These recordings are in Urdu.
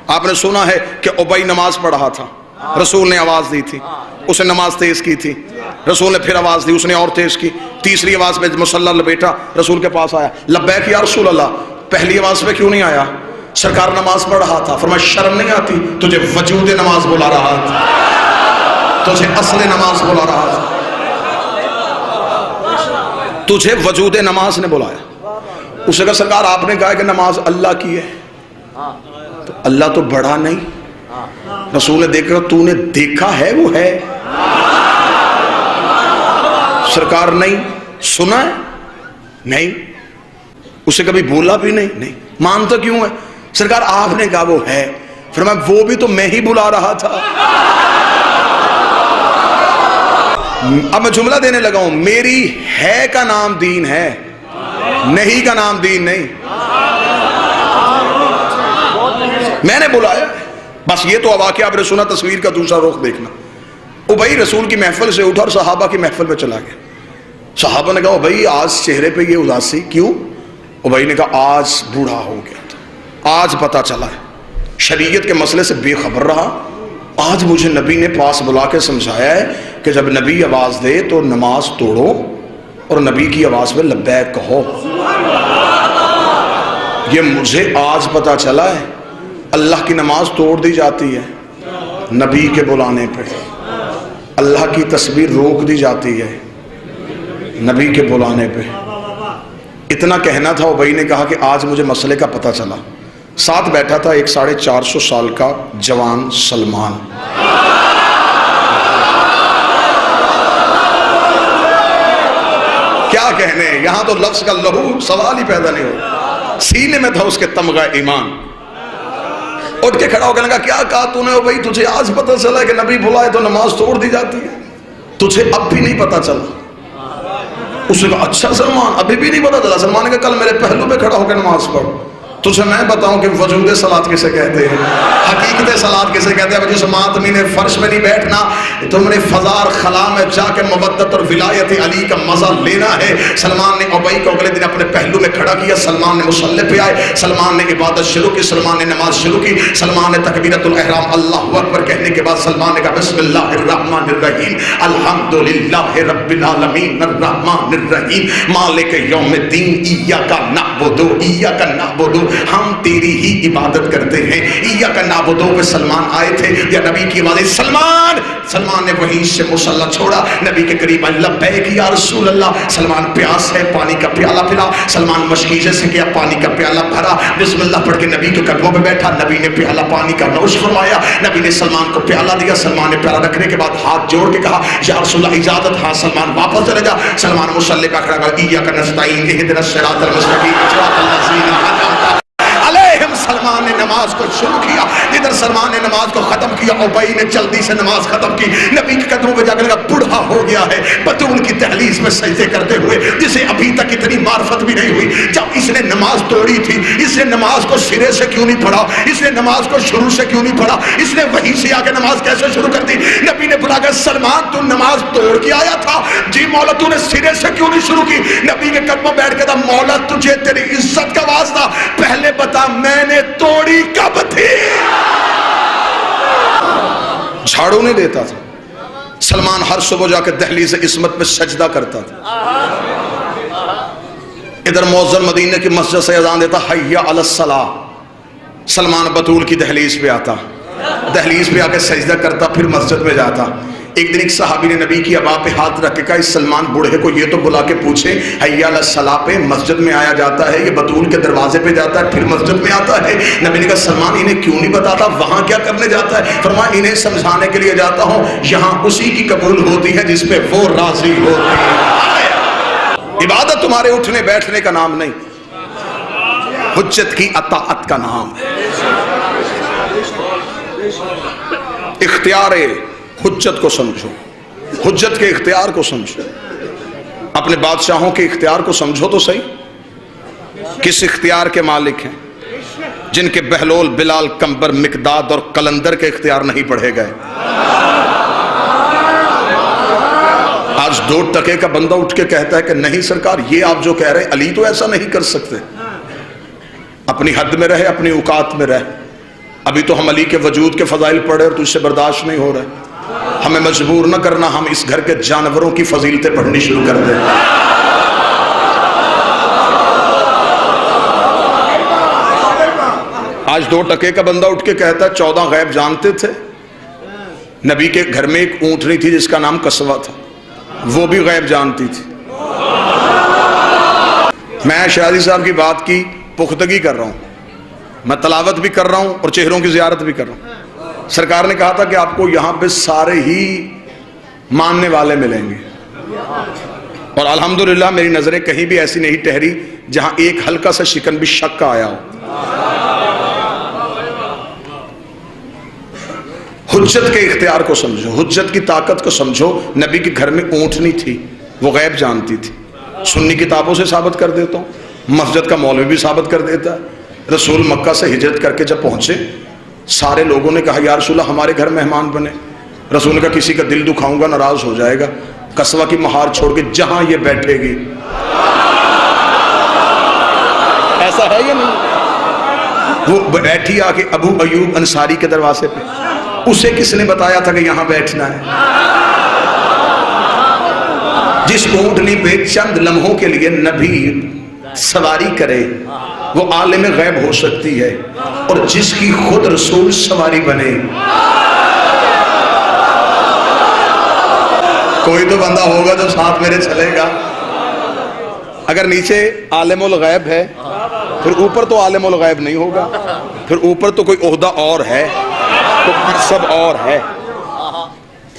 آپ نے سنا ہے کہ ابی نماز پڑھ رہا تھا، رسول نے آواز دی تھی، اسے نماز تیز کی تھی، رسول نے پھر آواز دی، اس نے اور تیز کی، تیسری آواز میں مصلی لپیٹا، رسول کے پاس آیا، لبیک یا رسول اللہ، پہلی آواز پہ کیوں نہیں آیا؟ سرکار نماز پڑھ رہا تھا۔ فرمایا شرم نہیں آتی؟ تجھے وجود نماز بلا رہا تھا، تجھے اصل نماز بلا رہا تھا، تجھے وجود نماز نے بلایا۔ اسے کہا سرکار آپ نے کہا کہ نماز اللہ کی ہے، تو اللہ تو بڑا نہیں؟ رسول نے دیکھا، تو نے دیکھا ہے وہ ہے؟ سرکار نہیں، سنا ہے نہیں، اسے کبھی بولا بھی نہیں، مانتا کیوں ہے؟ سرکار آپ نے کہا وہ ہے۔ فرمایا وہ بھی تو میں ہی بلا رہا تھا۔ اب میں جملہ دینے لگا ہوں، میری ہے کا نام دین ہے، نہیں کا نام دین نہیں، میں نے بلایا بس۔ یہ تو واقعہ آپ نے سنا، تصویر کا دوسرا رخ دیکھنا۔ ابی رسول کی محفل سے اٹھا اور صحابہ کی محفل پہ چلا گیا۔ صحابہ نے کہا ابی آج چہرے پہ یہ اداسی کیوں؟ ابی نے کہا آج بوڑھا ہو گیا تھا، آج پتا چلا ہے، شریعت کے مسئلے سے بے خبر رہا، آج مجھے نبی نے پاس بلا کے سمجھایا ہے کہ جب نبی آواز دے تو نماز توڑو اور نبی کی آواز میں لبیک کہو۔ یہ مجھے آج پتا چلا ہے، اللہ کی نماز توڑ دی جاتی ہے نبی کے بلانے پہ، اللہ کی تسبیح روک دی جاتی ہے نبی کے بلانے پہ۔ اتنا کہنا تھا، ابی نے کہا کہ آج مجھے مسئلے کا پتہ چلا۔ ساتھ بیٹھا تھا ایک 450 سال کا جوان سلمان۔ کیا کہنے، یہاں تو لفظ کا لہو سوال ہی پیدا نہیں ہو، سینے میں تھا اس کے تمغہ ایمان۔ اٹھ کے کھڑا ہو کے لگا کیا کہا تو نے ابی؟ تجھے آج پتہ چلا کہ نبی بلائے تو نماز توڑ دی جاتی ہے، تجھے اب بھی نہیں پتہ چلا؟ اس نے کہا اچھا سلمان ابھی بھی نہیں پتا چلا؟ سلمان نے کہا کل میرے پہلو پہ کھڑا ہو کے نماز پڑھ، تجھے میں بتاؤں کہ وجود صلاۃ کسے کہتے ہیں، حقیقت صلاۃ کسے کہتے ہیں۔ جس ماتمی نے فرش میں نہیں بیٹھنا، تم نے فضا اور خلا میں جا کے مودت اور ولایت علی کا مزہ لینا ہے۔ سلمان نے ابی کو اگلے دن اپنے پہلو میں کھڑا کیا، سلمان نے مصلی پہ آئے، سلمان نے عبادت شروع کی، سلمان نے نماز شروع کی، سلمان نے تکبیرۃ الاحرام اللہ اکبر کہنے کے بعد سلمان نے کہا بسم اللہ الرحمن الرحیم الحمدللہ رب العالمین الرحمن الرحیم مالک یوم الدین ایاک نعبد و ایاک نعبد، ہم تیری ہی عبادت کرتے ہیں۔ ایاک نعبد پہ سلمان آئے تھے یا نبی کی آواز سلمان، سلمان نے وہیں سے مصلی چھوڑا، نبی کے قریب آئے، لبیک یا رسول اللہ۔ سلمان پیاس ہے، پانی کا پیالہ پلا، سلمان مشکیزے سے کیا، پانی کا پیالہ بھرا، بسم اللہ پڑھ کے نبی کے قدموں پہ بیٹھا، نبی نے پیالہ پانی کا نوش فرمایا، نبی نے سلمان کو پیالہ دیا، سلمان نے پیالہ رکھنے کے بعد ہاتھ جوڑ کے کہا یا رسول اللہ اجازت، ہاں سلمان واپس چلے جا۔ سلمان مصلی پہ کھڑا کہا ایاک نستعین اہدنا الصراط المستقیم صراط الذین انعمت علیہم۔ سلمان نے نماز کو شروع کیا، جدھر سلمان نے نماز کو ختم کیا ابی نے جلدی سے نماز ختم کی، نبی کے قدموں پہ جا کر کہا بوڑھا ہو گیا ہے بطول کی دہلیز میں سجدے کرتے ہوئے، جسے ابھی تک اتنی معرفت بھی نہیں ہوئی۔ جب اس نے نماز توڑی تھی، اس نے نماز کو سرے سے کیوں نہیں پڑھا؟ اس نے نماز کو شروع سے کیوں نہیں پڑھا؟ اس نے وہیں سے آ کے نماز کیسے شروع کر دی؟ نبی نے بلا کر سلمان تو نماز توڑ کے آیا تھا؟ جی مولا تو نے سرے سے کیوں نہیں شروع کی؟ نبی کے قدموں بیٹھ کے کہا مولا تجھے تیری عزت کا واسطہ پہلے بتا میں نے توڑی کب تھی؟ جھاڑو نہیں دیتا تھا سلمان، ہر صبح جا کے دہلیز عصمت پہ سجدہ کرتا تھا۔ ادھر مؤذن مدینے کی مسجد سے اذان دیتا حی علی الصلاۃ، سلمان بطول کی دہلیز پہ آتا، دہلیز پہ آ کے سجدہ کرتا، پھر مسجد میں جاتا۔ ایک دن ایک صحابی نے نبی کی ابا پہ ہاتھ رکھ کے کہا اس سلمان بوڑھے کو یہ تو بلا کے پوچھے حی علی الصلاۃ پہ مسجد میں آیا جاتا ہے، یہ بطول کے دروازے پہ جاتا ہے پھر مسجد میں آتا ہے۔ نبی نے کہا سلمان انہیں کیوں نہیں بتاتا وہاں کیا کرنے جاتا ہے؟ فرمایا انہیں سمجھانے کے لیے جاتا ہوں، یہاں اسی کی قبول ہوتی ہے جس پہ وہ راضی ہوتی ہے۔ عبادت تمہارے اٹھنے بیٹھنے کا نام نہیں، حجت کی اطاعت کا نام ہے۔ اختیار حجت کو سمجھو، حجت کے اختیار کو سمجھو، اپنے بادشاہوں کے اختیار کو سمجھو تو صحیح۔ کس اختیار کے مالک ہیں؟ جن کے بہلول، بلال، کمبر، مقداد اور قلندر کے اختیار نہیں پڑھے گئے۔ آج 2 ٹکے کا بندہ اٹھ کے کہتا ہے کہ نہیں سرکار یہ آپ جو کہہ رہے ہیں علی تو ایسا نہیں کر سکتے۔ اپنی حد میں رہے، اپنی اوقات میں رہے، ابھی تو ہم علی کے وجود کے فضائل پڑھے اور تجھ سے برداشت نہیں ہو رہا. ہمیں مجبور نہ کرنا, ہم اس گھر کے جانوروں کی فضیلتیں پڑھنی شروع کر دیں. آج 2 ٹکے کا بندہ اٹھ کے کہتا ہے 14 غیب جانتے تھے. نبی کے گھر میں ایک اونٹنی تھی جس کا نام قصوہ تھا, وہ بھی غیب جانتی تھی. میں شہزادی صاحب کی بات کی پختگی کر رہا ہوں, میں تلاوت بھی کر رہا ہوں اور چہروں کی زیارت بھی کر رہا ہوں. سرکار نے کہا تھا کہ آپ کو یہاں پہ سارے ہی ماننے والے ملیں گے, اور الحمدللہ میری نظریں کہیں بھی ایسی نہیں ٹھہری جہاں ایک ہلکا سا شکن بھی شک کا آیا ہو. حجت کے اختیار کو سمجھو, حجت کی طاقت کو سمجھو. نبی کے گھر میں اونٹنی تھی, وہ غیب جانتی تھی. سنی کتابوں سے ثابت کر دیتا ہوں, مسجد کا مولوی بھی ثابت کر دیتا ہے. رسول مکہ سے ہجرت کر کے جب پہنچے, سارے لوگوں نے کہا یا رسول اللہ ہمارے گھر مہمان بنے. رسول نے کہا کسی کا دل دکھاؤں گا ناراض ہو جائے گا. قصوہ کی مہار چھوڑ کے جہاں یہ بیٹھے گی. ایسا ہے یا نہیں؟ وہ بیٹھی آ کے ابو ایوب انصاری کے دروازے پہ. اسے کس نے بتایا تھا کہ یہاں بیٹھنا ہے؟ جس اونٹنی پہ چند لمحوں کے لیے نبی سواری کرے وہ عالم غیب ہو سکتی ہے, اور جس کی خود رسول سواری بنے. کوئی تو بندہ ہوگا جو ساتھ میرے چلے گا. اگر نیچے عالم الغیب ہے پھر اوپر تو عالم الغیب نہیں ہوگا, پھر اوپر تو کوئی عہدہ اور ہے, تو سب اور ہے.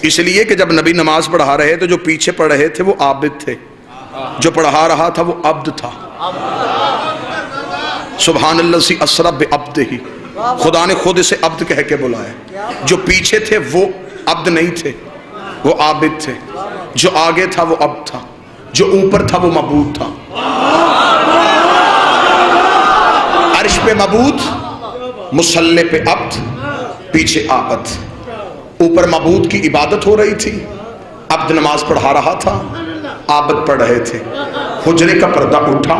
اس لیے کہ جب نبی نماز پڑھا رہے تو جو پیچھے پڑھ رہے تھے وہ عابد تھے, جو پڑھا رہا تھا وہ عبد تھا. سبحان اللہ سی اسرا بعبدہ, خدا نے خود اسے عبد کہہ کے بلایا. جو پیچھے تھے وہ عبد نہیں تھے, وہ عابد تھے. جو آگے تھا وہ عبد تھا, جو اوپر تھا وہ معبود تھا. عرش پہ معبود, مصلی پہ عبد, پیچھے عابد. اوپر معبود کی عبادت ہو رہی تھی, عبد نماز پڑھا رہا تھا, عابد پڑھ رہے تھے. حجرے کا پردہ اٹھا,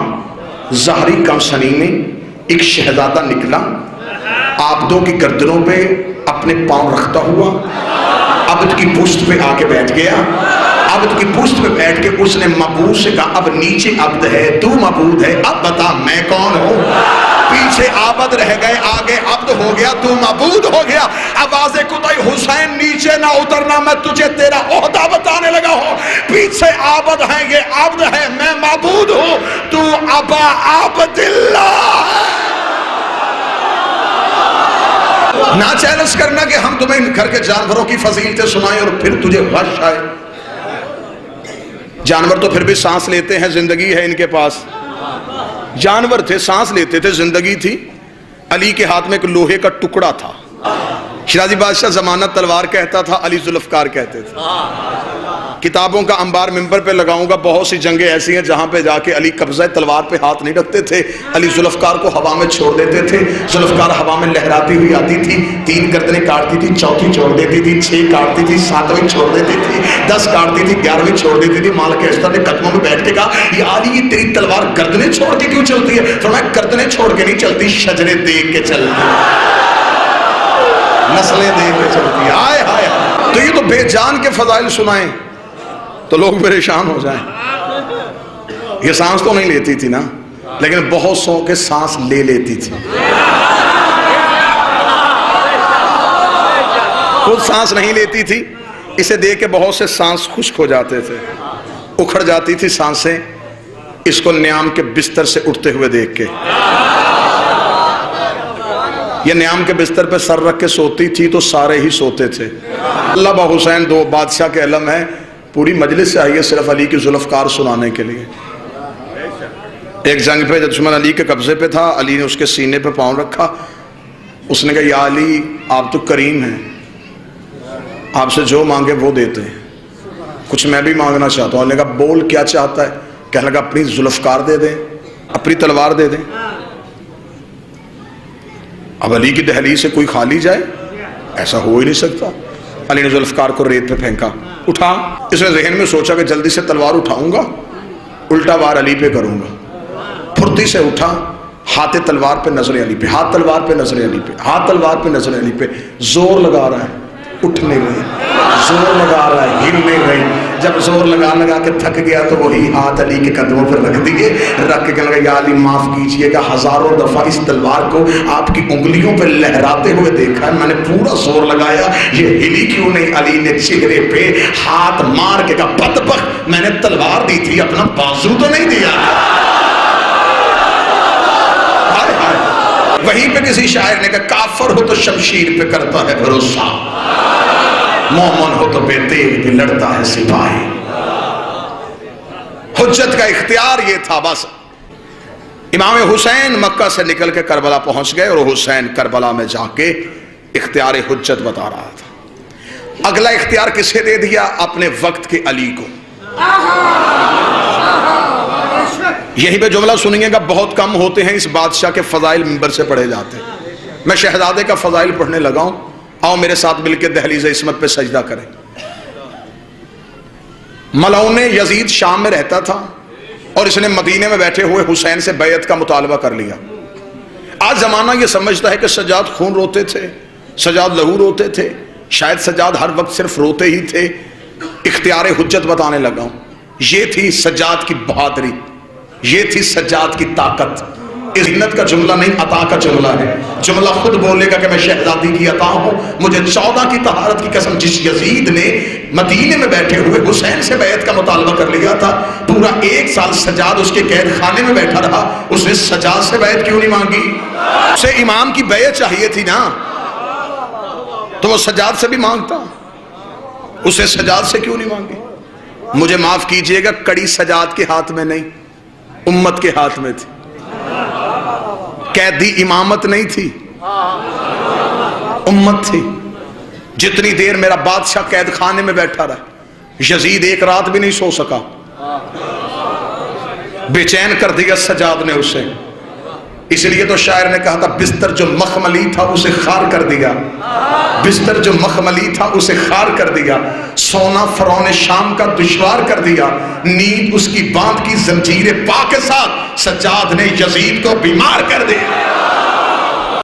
ظاہری کمسنی میں ایک شہزادہ نکلا, عابدوں کی گردنوں پہ اپنے پاؤں رکھتا ہوا عبد کی پشت پہ آ کے بیٹھ گیا. عبد کی پشت پہ بیٹھ کے اس نے معبود سے کہا اب نیچے عبد ہے, تو معبود ہے, اب بتا میں کون ہوں. پیچھے عابد رہ گئے, آگے عبد ہو گیا, تو معبود ہو گیا. آواز قطعی حسین نیچے نہ اترنا, میں تجھے تیرا عہدہ بتانے لگا ہوں. پیچھے عابد ہیں, یہ عبد ہے, میں معبود ہوں, تو ابا عبد اللہ. نہ چیلنج کرنا کہ ہم تمہیں گھر کے جانوروں کی فضیلتیں سنائیں اور پھر تجھے غش آئے. جانور تو پھر بھی سانس لیتے ہیں, زندگی ہے ان کے پاس. جانور تھے, سانس لیتے تھے, زندگی تھی. علی کے ہاتھ میں ایک لوہے کا ٹکڑا تھا. شیرازی بادشاہ زمانہ تلوار کہتا تھا, علی ذوالفقار کہتے تھے. کتابوں کا انبار ممبر پہ لگاؤں گا. بہت سی جنگیں ایسی ہیں جہاں پہ جا کے علی قبضہ تلوار پہ ہاتھ نہیں رکھتے تھے, علی ذوالفقار کو ہوا میں چھوڑ دیتے تھے. ذوالفقار ہوا میں لہراتی ہوئی آتی تھی, 3 گردنیں کاٹتی تھی, 4تھی چھوڑ دیتی تھی, 6 کاٹتی تھی, 7ویں چھوڑ دیتی تھی, 10 کاٹتی تھی, 11ویں چھوڑ دیتی تھی. مالک اشتر نے قدموں میں بیٹھ کے کہا یا علی یہ تیری تلوار گردنیں چھوڑ کے کیوں چلتی ہے؟ فرمایا گردنیں چھوڑ کے نہیں چلتی, شجرے دیکھ کے چلتی ہے, نسلیں دیکھ کے چلتی ہے. آئے ہائے. تو یہ تو بے جان کے فضائل سنائیں تو لوگ پریشان ہو جائیں. یہ سانس تو نہیں لیتی تھی نا, لیکن بہت سو کے سانس لے لیتی تھی. خود سانس نہیں لیتی تھی, اسے دیکھ کے بہت سے سانس خشک ہو جاتے تھے, اکھڑ جاتی تھی سانسیں اس کو نیام کے بستر سے اٹھتے ہوئے دیکھ کے. یہ نیام کے بستر پہ سر رکھ کے سوتی تھی تو سارے ہی سوتے تھے. اللہ با حسین 2 بادشاہ کے علم ہے, پوری مجلس سے آئی ہے صرف علی کی ذوالفقار سنانے کے لیے. ایک جنگ پہ دشمن علی کے قبضے پہ تھا, علی نے اس کے سینے پہ پاؤں رکھا. اس نے کہا یا علی آپ تو کریم ہیں, آپ سے جو مانگے وہ دیتے ہیں, کچھ میں بھی مانگنا چاہتا ہوں. علی نے کہا بول کیا چاہتا ہے؟ کہنے لگا اپنی ذوالفقار دے دیں, اپنی تلوار دے دیں. اب علی کی دہلیز سے کوئی خالی جائے, ایسا ہو ہی نہیں سکتا. علی نے ذوالفقار کو ریت پہ پھینکا, اٹھا. اس نے ذہن میں سوچا کہ جلدی سے تلوار اٹھاؤں گا, الٹا وار علی پہ کروں گا. پھرتی سے اٹھا, ہاتھ تلوار پہ نظر علی پہ، ہاتھ تلوار پہ نظر علی پہ، ہاتھ تلوار پہ نظر علی پہ، زور لگا رہا ہے، اٹھ نہیں رہی، زور لگا رہا ہے، ہل نہیں رہی۔ جب زور لگا کے تھک گیا تو وہی ہاتھ علی کے قدموں پر رکھ دیے، رکھ کے کہنے لگا یا علی معاف کیجئے گا، ہزاروں دفعہ اس تلوار کو آپ کی انگلیوں پہ لہراتے ہوئے دیکھا ہے، میں نے پورا زور لگایا، یہ ہلی کیوں نہیں؟ علی نے چہرے پہ ہاتھ مار کے کہا بدبخت، میں نے تلوار دی تھی، اپنا بازو تو نہیں دیا۔ وہیں پہ کسی شاعر نے کہا کافر ہو تو شمشیر پہ کرتا ہے بھروسہ، مومن ہو تو بے تیغ بھی لڑتا ہے سپاہی۔ حجت کا اختیار یہ تھا بس۔ امام حسین مکہ سے نکل کے کربلا پہنچ گئے اور حسین کربلا میں جا کے اختیار حجت بتا رہا تھا۔ اگلا اختیار کسے دے دیا؟ اپنے وقت کے علی کو۔ یہی پہ جملہ سنیے گا، بہت کم ہوتے ہیں اس بادشاہ کے فضائل منبر سے پڑھے جاتے ہیں۔ میں شہزادے کا فضائل پڑھنے لگا ہوں، آؤ میرے ساتھ مل کے دہلیز عصمت پہ سجدہ کریں۔ ملعون یزید شام میں رہتا تھا اور اس نے مدینے میں بیٹھے ہوئے حسین سے بیعت کا مطالبہ کر لیا۔ آج زمانہ یہ سمجھتا ہے کہ سجاد خون روتے تھے، سجاد لہو روتے تھے، شاید سجاد ہر وقت صرف روتے ہی تھے۔ اختیار حجت بتانے لگا ہوں، یہ تھی سجاد کی بہادری، یہ تھی سجاد کی طاقت۔ عزت کا جملہ نہیں، عطا کا جملہ ہے۔ جملہ خود بولے گا کہ میں شہزادی کی عطا ہوں، مجھے 14 کی طہارت کی قسم۔ جس یزید نے مدینے میں بیٹھے ہوئے حسین سے بیعت کا مطالبہ کر لیا تھا، پورا 1 سال سجاد اس کے قید خانے میں بیٹھا رہا، اس نے سجاد سے بیعت کیوں نہیں مانگی؟ اسے امام کی بیعت چاہیے تھی نا، تو وہ سجاد سے بھی مانگتا، اسے سجاد سے کیوں نہیں مانگی؟ مجھے معاف کیجئے گا، کڑی سجاد کے ہاتھ میں نہیں، امت کے ہاتھ میں تھی۔ قیدی امامت نہیں تھی، امت تھی۔ جتنی دیر میرا بادشاہ قید خانے میں بیٹھا رہا، یزید 1 رات بھی نہیں سو سکا، بے چین کر دیا سجاد نے اسے۔ اس لیے تو شاعر نے کہا تھا بستر جو مخملی تھا اسے خار کر دیا، بستر جو مخملی تھا اسے خار کر دیا، سونا فرعون شام کا دشوار کر دیا، نیند اس کی باندھ کی زنجیر پا کے ساتھ سجاد نے یزید کو بیمار کر دیا۔